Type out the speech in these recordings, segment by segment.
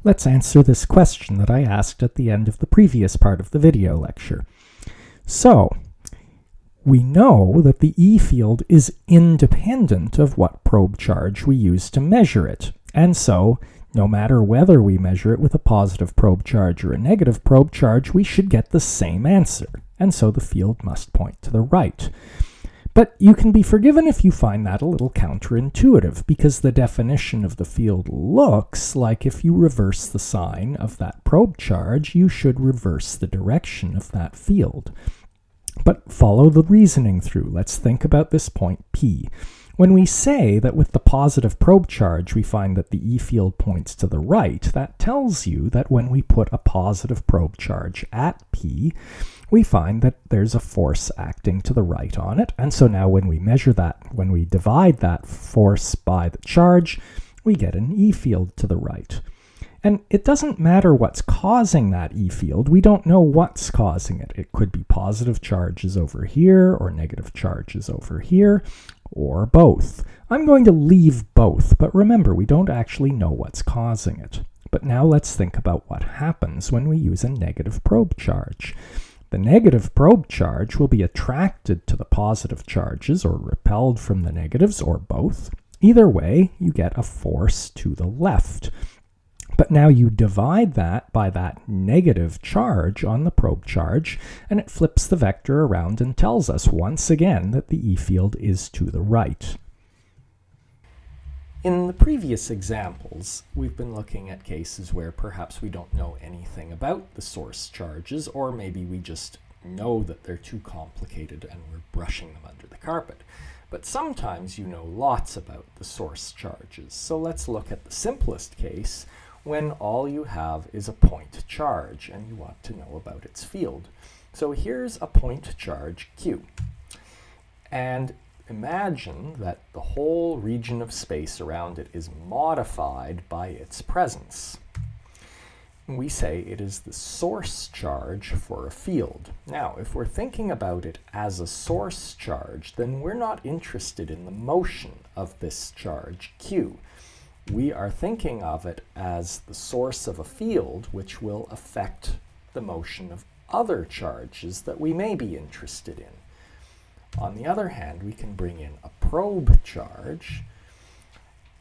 Let's answer this question that I asked at the end of the previous part of the video lecture. So, we know that the E field is independent of what probe charge we use to measure it. And so, no matter whether we measure it with a positive probe charge or a negative probe charge, we should get the same answer. And so the field must point to the right. But you can be forgiven if you find that a little counterintuitive, because the definition of the field looks like if you reverse the sign of that probe charge, you should reverse the direction of that field. But follow the reasoning through. Let's think about this point P. When we say that with the positive probe charge we find that the E field points to the right, that tells you that when we put a positive probe charge at P, we find that there's a force acting to the right on it. And so now when we measure that, when we divide that force by the charge, we get an E field to the right. And it doesn't matter what's causing that E field. We don't know what's causing it. It could be positive charges over here, or negative charges over here, or both. I'm going to leave both, but remember, we don't actually know what's causing it. But now let's think about what happens when we use a negative probe charge. The negative probe charge will be attracted to the positive charges, or repelled from the negatives, or both. Either way, you get a force to the left. But now you divide that by that negative charge on the probe charge, and it flips the vector around and tells us once again that the E field is to the right. In the previous examples, we've been looking at cases where perhaps we don't know anything about the source charges, or maybe we just know that they're too complicated and we're brushing them under the carpet. But sometimes you know lots about the source charges. So let's look at the simplest case, when all you have is a point charge and you want to know about its field. So here's a point charge Q. And imagine that the whole region of space around it is modified by its presence. We say it is the source charge for a field. Now, if we're thinking about it as a source charge, then we're not interested in the motion of this charge Q. We are thinking of it as the source of a field which will affect the motion of other charges that we may be interested in. On the other hand, we can bring in a probe charge,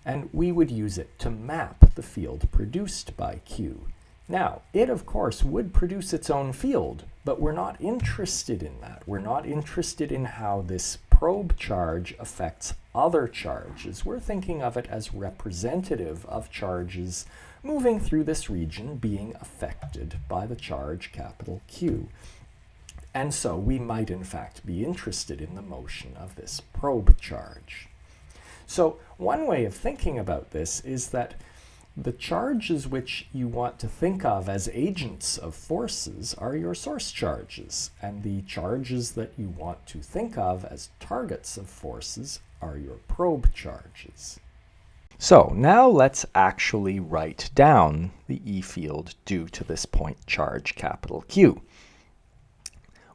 and we would use it to map the field produced by Q. Now, it of course would produce its own field, but we're not interested in that. We're not interested in how this probe charge affects other charges. We're thinking of it as representative of charges moving through this region being affected by the charge capital Q. And so we might in fact be interested in the motion of this probe charge. So one way of thinking about this is that the charges which you want to think of as agents of forces are your source charges, and the charges that you want to think of as targets of forces are your probe charges. So now let's actually write down the E field due to this point charge capital Q.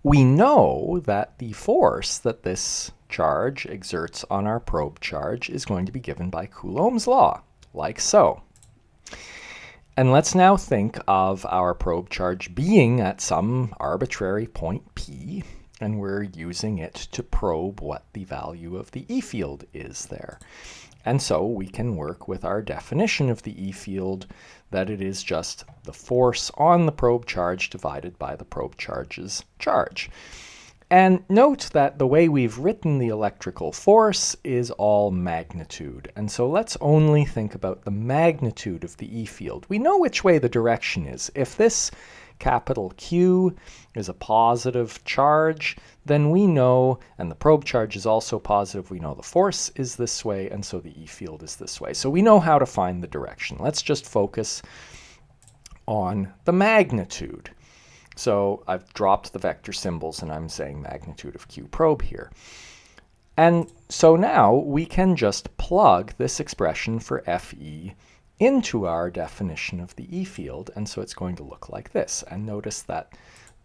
We know that the force that this charge exerts on our probe charge is going to be given by Coulomb's law, like so. And let's now think of our probe charge being at some arbitrary point P, and we're using it to probe what the value of the E field is there. And so we can work with our definition of the E field, that it is just the force on the probe charge divided by the probe charge's charge. And note that the way we've written the electrical force is all magnitude. And so let's only think about the magnitude of the E field. We know which way the direction is. If this capital Q is a positive charge, then we know, and the probe charge is also positive, we know the force is this way, and so the E field is this way. So we know how to find the direction. Let's just focus on the magnitude. So I've dropped the vector symbols and I'm saying magnitude of Q probe here. And so now we can just plug this expression for Fe into our definition of the E field, and so it's going to look like this. And notice that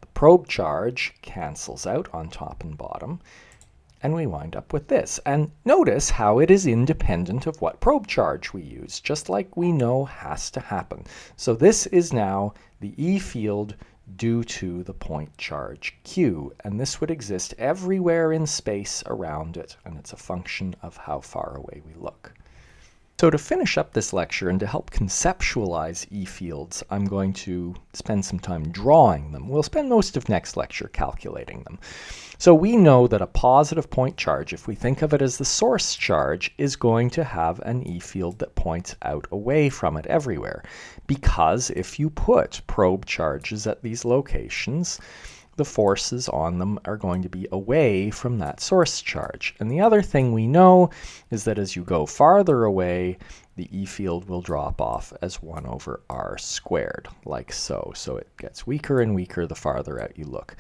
the probe charge cancels out on top and bottom, And we wind up with this. And notice how it is independent of what probe charge we use, just like we know has to happen. So this is now the E field due to the point charge Q, and this would exist everywhere in space around it, and it's a function of how far away we look. So to finish up this lecture and to help conceptualize E fields, I'm going to spend some time drawing them. We'll spend most of next lecture calculating them. So we know that a positive point charge, if we think of it as the source charge, is going to have an E field that points out away from it everywhere. Because if you put probe charges at these locations, the forces on them are going to be away from that source charge. And the other thing we know is that as you go farther away, the E field will drop off as 1 over r squared, like so. So it gets weaker and weaker the farther out you look.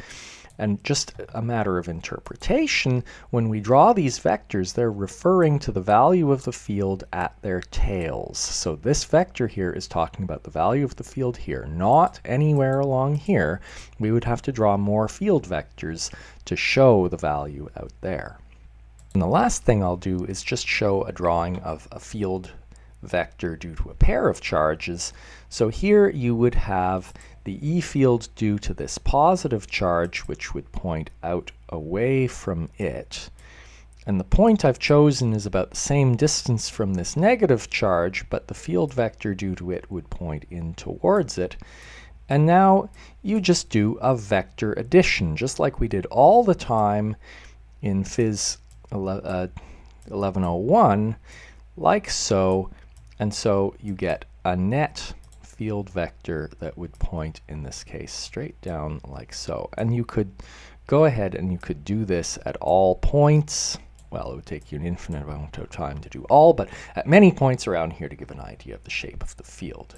And just a matter of interpretation, when we draw these vectors, they're referring to the value of the field at their tails. So this vector here is talking about the value of the field here, not anywhere along here. We would have to draw more field vectors to show the value out there. And the last thing I'll do is just show a drawing of a field vector due to a pair of charges. So here you would have the E field due to this positive charge, which would point out away from it. And the point I've chosen is about the same distance from this negative charge, but the field vector due to it would point in towards it. And now you just do a vector addition, just like we did all the time in Phys 1101, like so. And so you get a net field vector that would point, in this case, straight down like so. And you could go ahead and you could do this at all points. Well, it would take you an infinite amount of time to do all, but at many points around here to give an idea of the shape of the field.